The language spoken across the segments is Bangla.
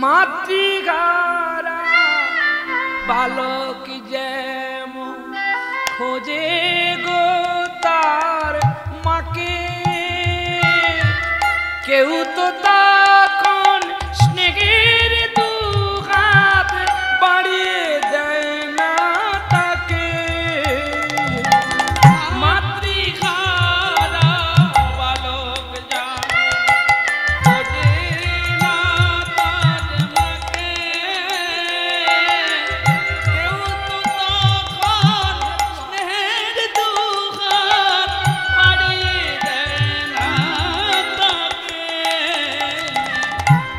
মাতৃঘারা বালক যেমন খোঁজে গো তার মাকে, কেউ তো তখন স্নেহের দু হাত বাড়িয়ে দেয় না তাকে। মাতৃঘারা বালক খোঁজে না তার মাকে, কেউ তো তখন স্নেহের দু হাত বাড়িয়ে দেয় না তাকে।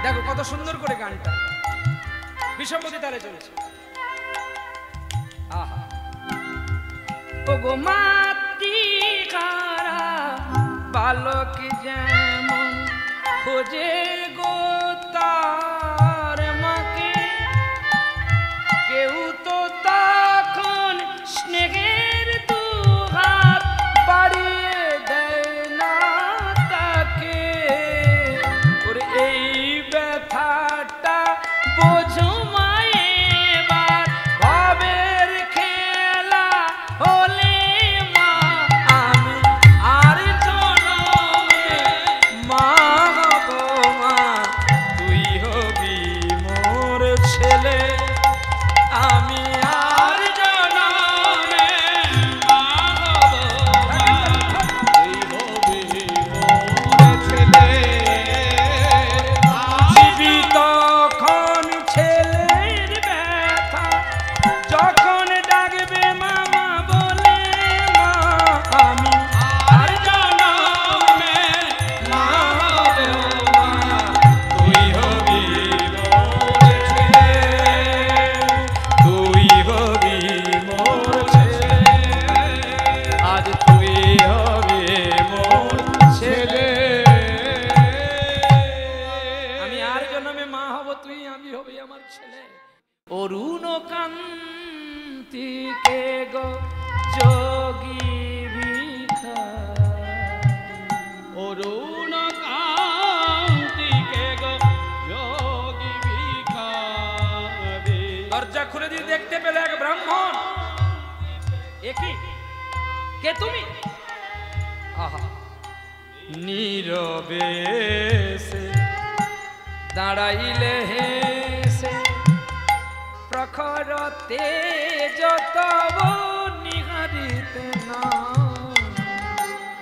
দেখো কত সুন্দর করে গানটা বিষমপতি তালে চলেছে। আহা ও গো মাতৃঘারা বালক যেমন খোঁজে গো তার মাকে, কেউ তো তখন স্নেহের দু হাত বাড়িয়ে দেয় না তাকে। ওরে এই ব্যথাটা বোঝো মায়েবার, ভবের খেলা হলে মা আমি আর জনমে মা হব মা, তুই হবি মোর ছেলে। আমি আর জনমে মা হব মা, তুই হবি মোর ছেলে। জীবিত তখন ছেলের ব্যথা, যখন ডাকবে মামা বলে মা আমি আর জনমে মা হব মা, তুই হবি মোর ছেলে, তুই হবি মোর ছেলে, আজ তুই হবি মোর ছেলে। আমি আর জন্মে মা হব, তুই আমি হবি আমার ছেলে। অরুণ কান্তিকে গো যোগী ভিখারি, অরুণ কান্তিকে গো যোগী ভিখারি। দরজা খুলে দিয়ে দেখতে পেল এক ব্রাহ্মণ। একই কে তুমি? আহা নীরবে সে দাঁড়াইলে হেসে, প্রখর তেজ তব নিহারিতে না।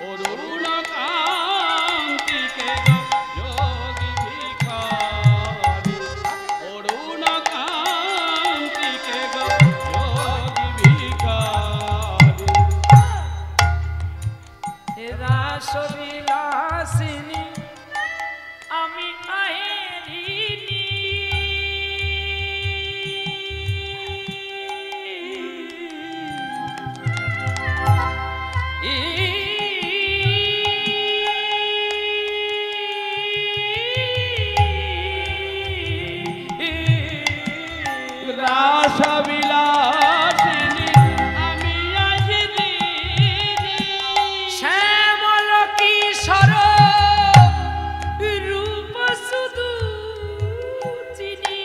অরুণ কান্তিকে গো যোগী ভিখারি, অরুণ কান্তিকে গো যোগী ভিখারি। রাসবিলাসিনী আমি আহেরিনী, রাসবিলাসিনী আমি আহিরিনী, শ্যামল কিশোর রূপ শুধু চিনি,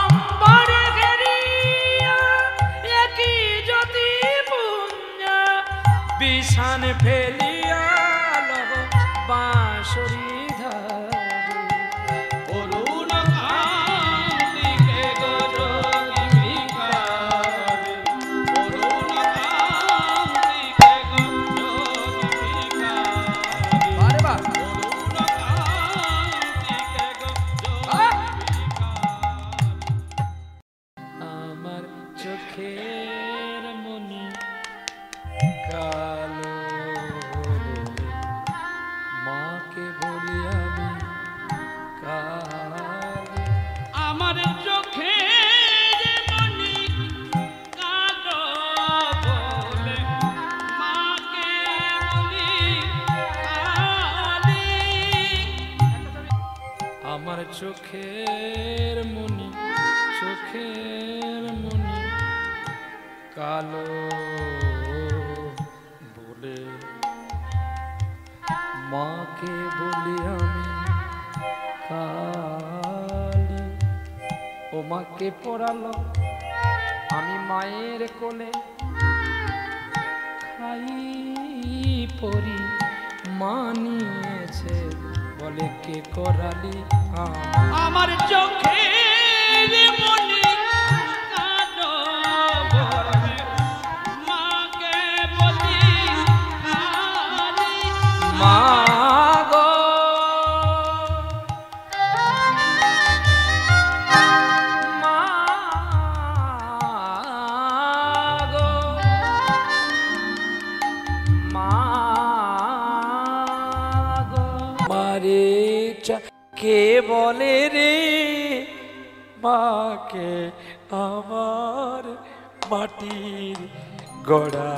অম্বরে ঘেরিয়া একই জ্যোতি পুঞ্জ, বিষান ফেলিয়া লহ বাঁশরি ধারে। অরুণ কান্তিকে গো যোগী ভিখারি, অরুণ কান্তিকে গো যোগী ভিখারি, বারে বাহ অরুণ কান্তিকে গো যোগী ভিখারি। আমার চোখের মনি কালো, মাকে বলি আমি কালো। আমার চোখে মনি কালো বলে মাকে বলি কালি। আমার চোখের মনি, চোখের মনি কালো বলে মাকে বলি আমি কালী। তোমাকে পড়ালো আমি মায়ের কোলে খাই পরি মানিয়েছে বলে কে করালি আমার চোখে মনি কাঁদো বলে মাকে বলি মা গো মা গো মা গো মারে কে বলে রে মাকে আমার মাটির গড়া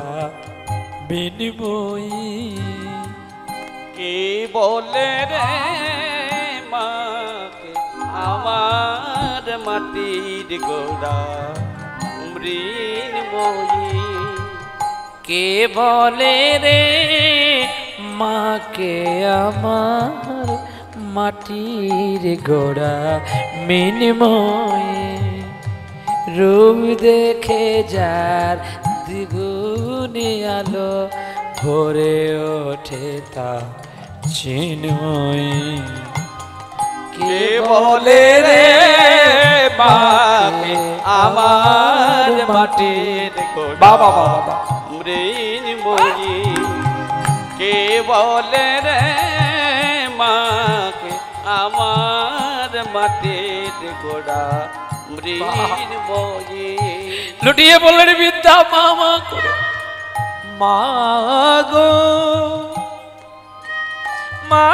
বিনিময়ী কে বলে রে মাকে আমার মাটির গোড়া মৃন্ময়ী কে বলে রে মাকে আমার মাটির গোড়া মিনিময় রূপ দেখে যার দ্বিগুণে আলো ভরে ওঠে তা চিন্ময় কে বলে রে মাকে আমার মাটির গোড়া বাবা বাবা মৃন্ময়ী কে বলে রে মাকে আমার মাটির গোড়া মৃন্ময়ী লুটিয়ে বললেন বিদ্যা মামা করে মা গো মা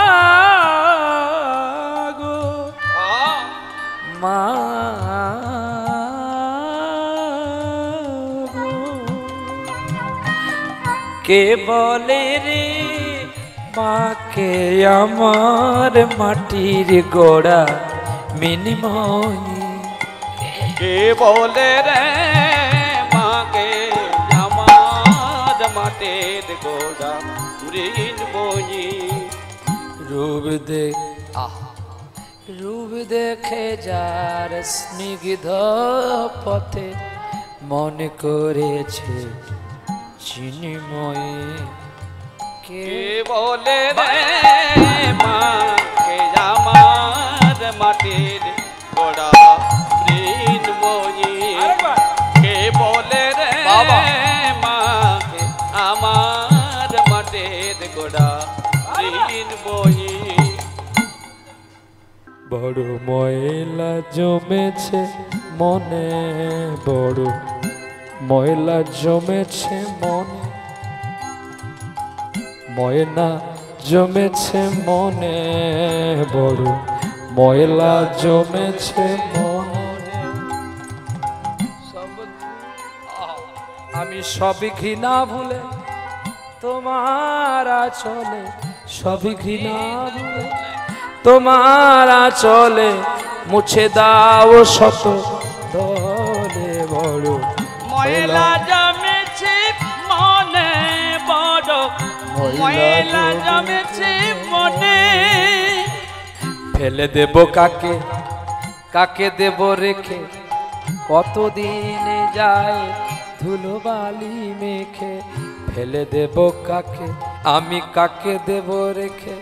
গো মা গো কে বলে রে মাকে আমার মাটির গোড়া মিনিময় কে বলে রে মাকে আমার মাটির গোড়া মৃন্ময়ী রূপ দেখ রূপ দেখে যার স্নিগ্ধ পথে মনে করেছে চিন্ময় কে বলে রে মাকে আমার মাটির গোড়া মৃন্ময়ী কে বলে রে মাকে আমার মাটির গোড়া মৃন্ময়ী বড় ময়লা জমেছে মনে বড় ময়লা জমেছে মনে ময়না জমেছে মনে বড় ময়লা জমেছে মনে আমি সবই ঘৃণা ভুলে তোমার চলে সবই ঘৃণা ভুলে তোমার চলে মুছে দাও শত দলে বড় ময়লা জমেছে মনে বড় ময়লা জমেছে মনে ফেলে দেব কাকে কাকে দেব রেখে কতদিনে যায় ধুলো বালি মেখে ফেলে দেব কাকে আমি কাকে দেব রেখে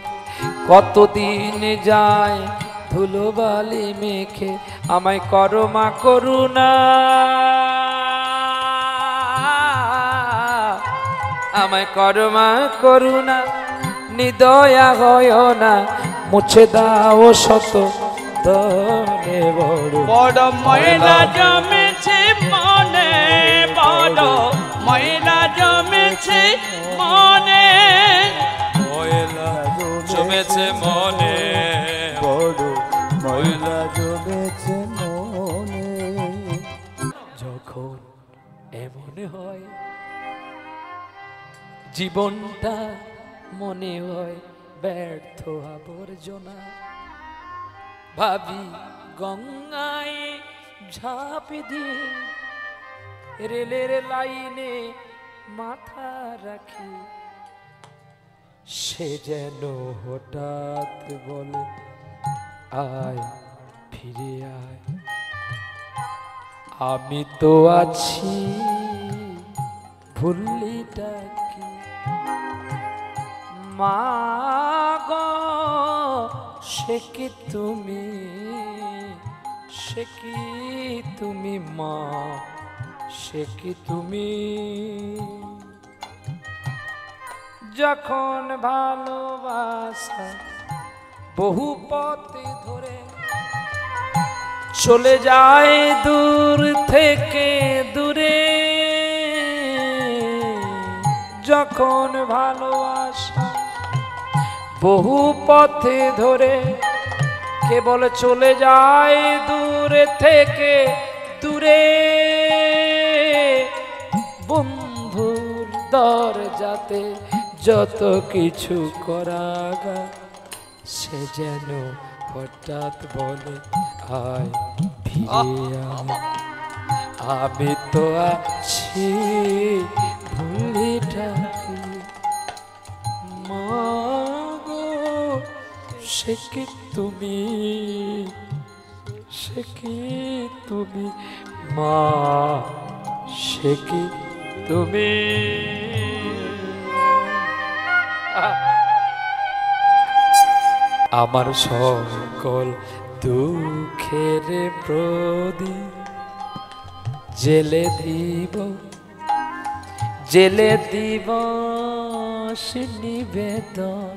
কতদিন যায় ধুলো বালি মেখে আমায় করো মা করুণা আমায় করো মা করুণা নিদয়া হয় না মুছে দাও শত দলে বড় বড় ময়লা জমেছে মনে বড় ময়লা জমেছে মনে ময়লা জমেছে মনে বড় ময়লা জমেছে মনে যখন এমন হয় জীবনটা মনে হয় ব্যর্থ আবর্জনা ভাবি গঙ্গায় ঝাঁপ দিয়ে রেলের লাইনে মাথা রাখি সে যেন হঠাৎ বলে আয় ফিরে আয় আমি তো আছি ভুলিটা কি মা গো, সে কি তুমি, সে কি তুমি মা, সে কি তুমি? যখন ভালোবাসা বহু পথে ধরে চলে যায় দূর থেকে দূরে, যখন ভালোবাসা বহু পথে ধরে কেবল চলে যায় দূর থেকে দূরে, বন্ধুর দরজাতে যত কিছু করা গা, সে যেন হঠাৎ বলে আয় ফিরে আয়। আমি তো আছি ভুলিটা কি মা গো, সে কি তুমি, সে কি তুমি মা, সে কি তুমি? আমার সকল দুঃখের প্রদীপ জেলে দিব, জেলে দিব নিবেদন,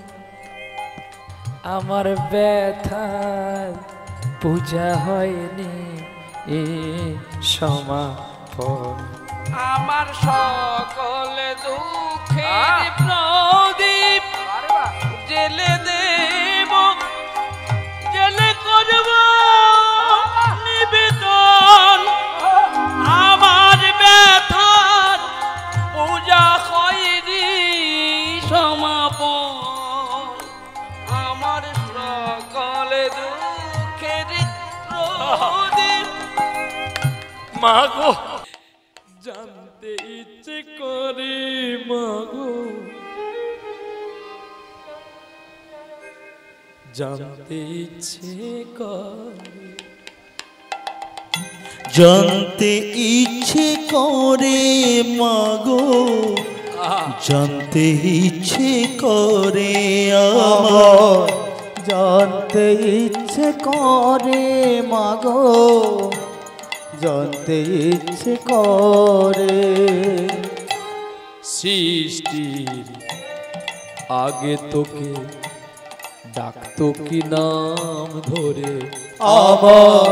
আমার ব্যথার পূজা হয়নি এ সমাপন। আমার সকল দুঃখের প্রদীপ জেলে দেব, জেলে করব নিবেদন, আমার ব্যথার পূজা হয়নি সমাপন। আমার সকল দুঃখের প্রদীপ মাগো, জানতে ইচ্ছে করে মাগো, জানতে ইচ্ছে করে, জানতে ইচ্ছে করে মাগো, জানতে ইচ্ছে করে আমার, জানতে ইচ্ছে করে মাগো, জানতে ইচ্ছে করে। সৃষ্টির আগে তোকে ডাকতো কি নাম ধরে, আমার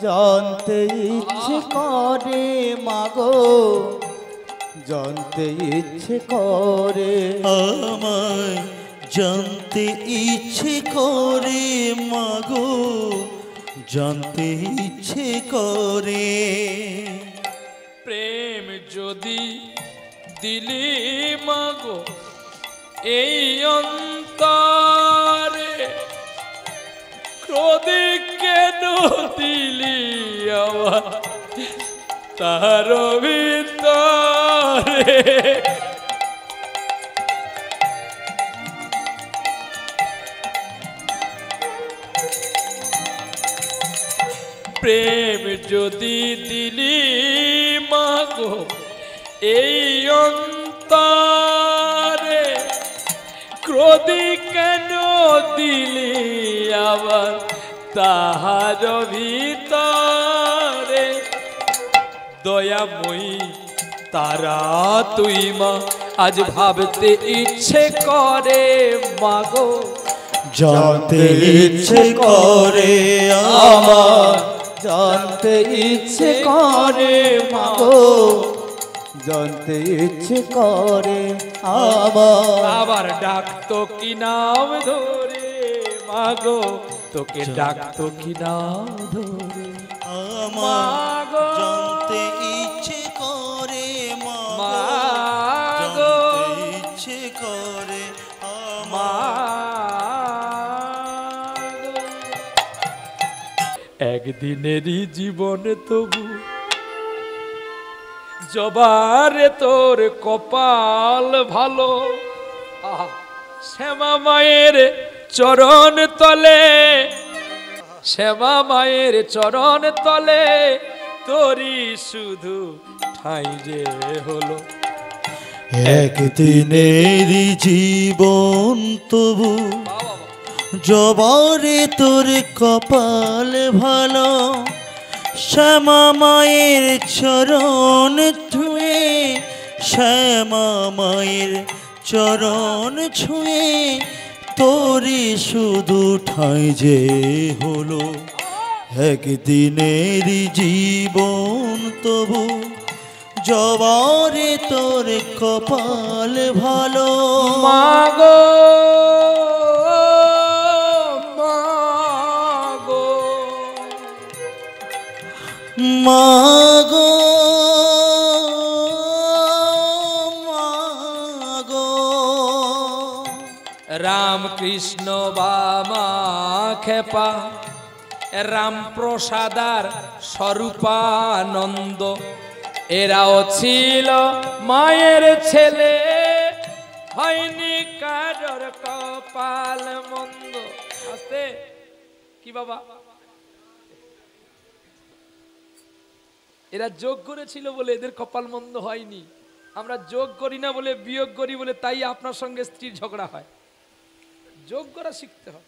জানতে ইচ্ছে করে মাগো, জানতে ইচ্ছে করে। আমায় জানতে ইচ্ছে করে মাগো, জানতে ইচ্ছে করে। প্রেম যদি দিলি মাগো এই অন্তরে, ক্রোধে কেন দিলি আমার তার ভিতরে? প্রেম যদি দিলি মাগো এই অন্তরে, ক্রোধে কেন দিলি আবার তাহার ভিতরে? দয়াময়ী তারা তুই মা, আজ ভাবতে ইচ্ছে করে মাগো, জানতে ইচ্ছে করে আমার জানতে ইচ্ছে করে মাগো, জানতে ইচ্ছে করে আমার। আবার ডাকতো কি নাম ধরে মাগো, তোকে ডাকতো কি নাম ধরে আমার, জানতে ইচ্ছে করে মাগো, মাগো, জানতে ইচ্ছে করে আমার। একদিনেরই জীবন তবু জবারে তোর কপাল ভালো, শ্যামা মায়ের চরণ তলে, শ্যামা মায়ের চরণ তলে তোরি শুধু ঠাই যে হলো। একদিনের জীবন তবু জবারে তোর কপাল ভালো, শ্যামা মায়ের চরণ ছুঁয়ে, শ্যামা মায়ের চরণ ছুঁয়ে তোরই শুধু ঠাঁই যে হলো। একদিনের জীবন তবু জবারে তোর কপাল ভালো। মাগো মাগো মাগো মাগো, রাম কৃষ্ণ বামা খেপা রামপ্রসাদার স্বরূপানন্দ, এরাও ছিল মায়ের ছেলে, হয়নি কারোর কপাল মন্দ। আস্তে কি বাবা, এরা যোগ করেছিল বলে এদের কপাল মন্দ হয়নি। আমরা যোগ করি না বলে, বিয়োগ করি বলে, তাই আপনার সঙ্গে স্ত্রীর ঝগড়া হয়। যোগ করা শিখতে হয়।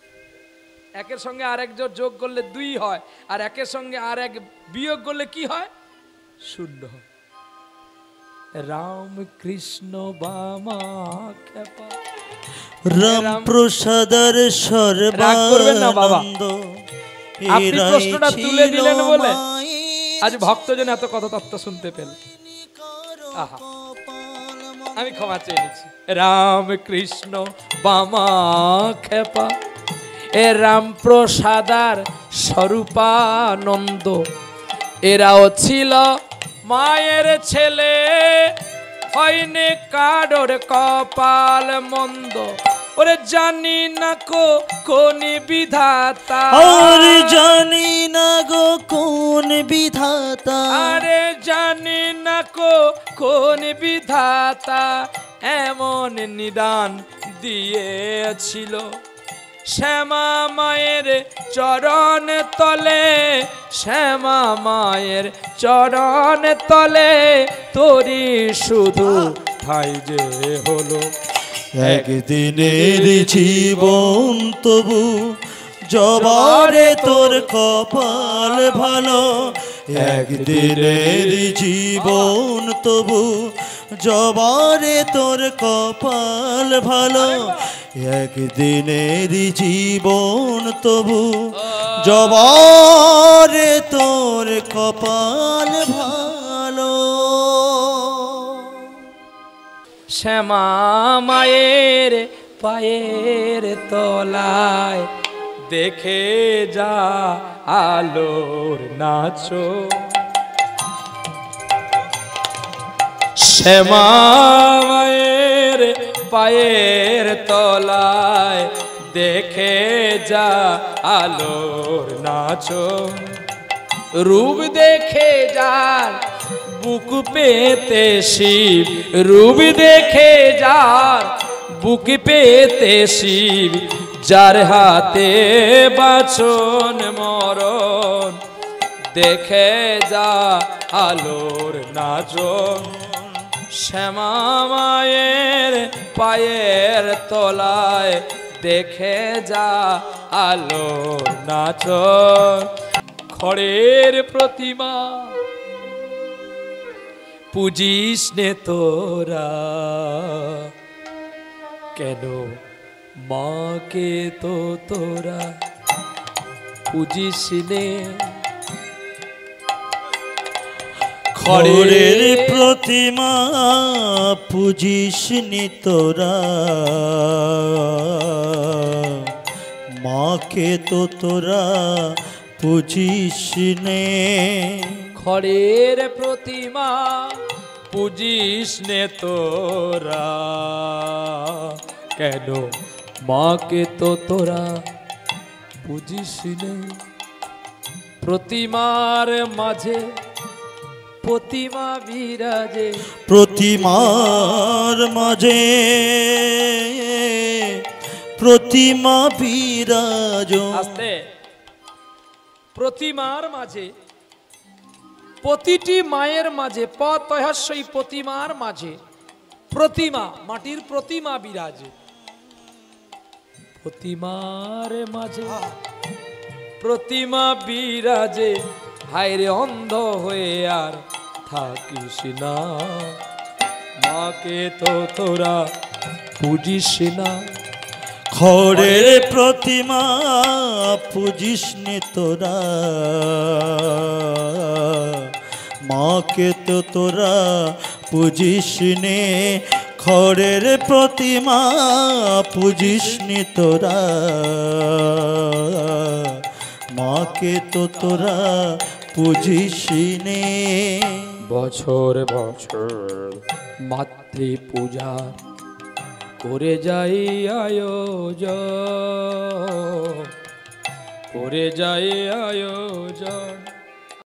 একের সঙ্গে আরেক যোগ করলে 2 হয়, আর একের সঙ্গে আরেক বিয়োগ করলে কি হয়? 0 হয়। রাম কৃষ্ণ বামা খেপা রাম প্রসাদার সর্বানন্দ, আপনি প্রশ্নটা তুলে দিলেন বলে আজ ভক্তজন এত কথা তত্ত্ব শুনতে পেল। আহা, আমি ক্ষমা চেয়ে নিচ্ছি। রাম কৃষ্ণ বামা খেপা এ রাম প্রসাদার স্বরূপানন্দ, এরাও ছিল মায়ের ছেলে, হয়নি কারোর কপাল মন্দ। ওরে জানি না কোন বিধাতা, আরে জানি না গো কোন বিধাতা, আরে জানি না কোন বিধাতা এমন নিদান দিয়েছিল। শ্যামা মায়ের চরণ তলে, শ্যামা মায়ের চরণ তলে তোরি শুধু ঠাই যে হলো। একদিনের জীবন তবু জবারে তোর কপাল ভালো। একদিনের জীবন তবু জবারে তোর কপাল ভালো। একদিনের জীবন তবু জবারে তোর কপাল ভালো। শ্যামা মায়ের পায়ের তলায় দেখে যা আলোর নাচো। শ্যামা মায়ের পায়ের তলায় দেখে যা আলোর নাচো। রূপ দেখে যার বুক পেতে শিব, রূপ দেখে যার বুক পেতে শিব, যার হাতে বাছন মরণ দেখে যা আলোর নাচন। শ্যামা মায়ের পায়ের তলায় দেখে যা আলোর নাচন। খড়ের প্রতিমা পুজিস নে তোরা, কেন মাকে তো তোরা পুজিস নে। খড়ের প্রতিমা পুজিস নি তোরা, মাকে তো তোরা পুজিস নে। খড়ের প্রতিমা পুজিস নে তোরা, কেন মাকে তো তোরা পুজিস নে। প্রতিমার মাঝে প্রতিমা বিরাজে, প্রতিমার মাঝে প্রতিমা বিরাজ। আস্তে। প্রতিমার মাঝে প্রতিটি মায়ের মাঝে পতহস্যই প্রতিমার মাঝে প্রতিমা মাটির প্রতিমা বিরাজে প্রতিমার মাঝে প্রতিমা বিরাজে হায়রে অন্ধ হয়ে আর থাকিস না মাকে তো তোরা পুজিস না খড়ের প্রতিমা পুজিস নে তোরা মাকে তো তোরা পুজিস নে খড়ের প্রতিমা পুজিস নে তোরা মাকে তো তোরা পুজিস নে বছর বছর মাতৃ পূজা করে যাই আয়োজন করে যাই আয়োজন